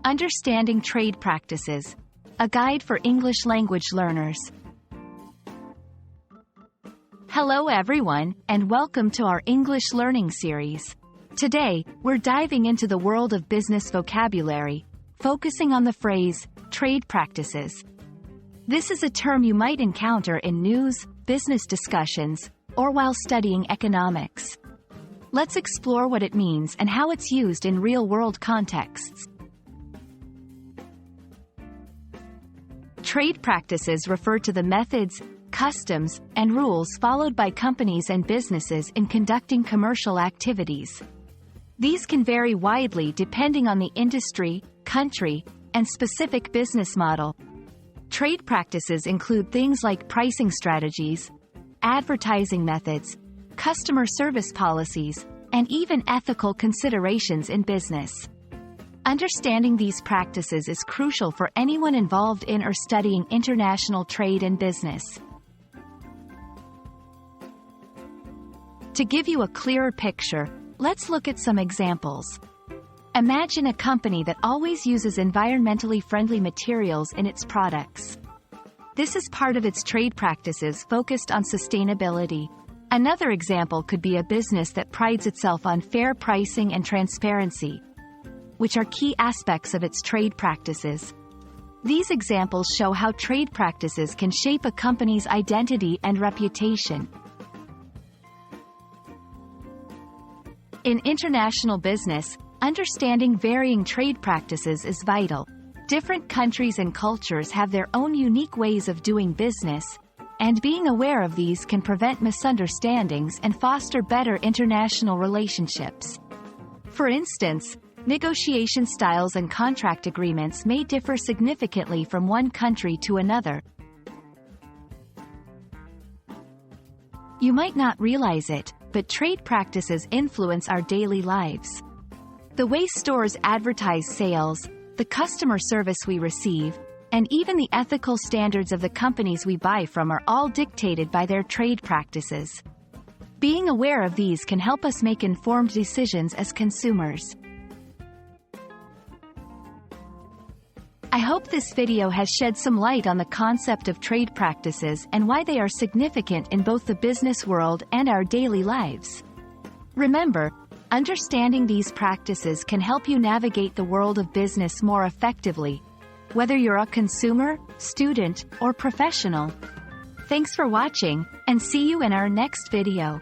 Understanding Trade Practices, a guide for English language learners. Hello everyone, and welcome to our English learning series. Today, we're diving into the world of business vocabulary, focusing on the phrase, trade practices. This is a term you might encounter in news, business discussions, or while studying economics. Let's explore what it means and how it's used in real-world contexts. Trade practices refer to the methods, customs, and rules followed by companies and businesses in conducting commercial activities. These can vary widely depending on the industry, country, and specific business model. Trade practices include things like pricing strategies, advertising methods, customer service policies, and even ethical considerations in business. Understanding these practices is crucial for anyone involved in or studying international trade and business. To give you a clearer picture, let's look at some examples. Imagine a company that always uses environmentally friendly materials in its products. This is part of its trade practices focused on sustainability. Another example could be a business that prides itself on fair pricing and transparency, which are key aspects of its trade practices. These examples show how trade practices can shape a company's identity and reputation. In international business, understanding varying trade practices is vital. Different countries and cultures have their own unique ways of doing business, and being aware of these can prevent misunderstandings and foster better international relationships. For instance, negotiation styles and contract agreements may differ significantly from one country to another. You might not realize it, but trade practices influence our daily lives. The way stores advertise sales, the customer service we receive, and even the ethical standards of the companies we buy from are all dictated by their trade practices. Being aware of these can help us make informed decisions as consumers. I hope this video has shed some light on the concept of trade practices and why they are significant in both the business world and our daily lives. Remember, understanding these practices can help you navigate the world of business more effectively, whether you're a consumer, student, or professional. Thanks for watching, and see you in our next video.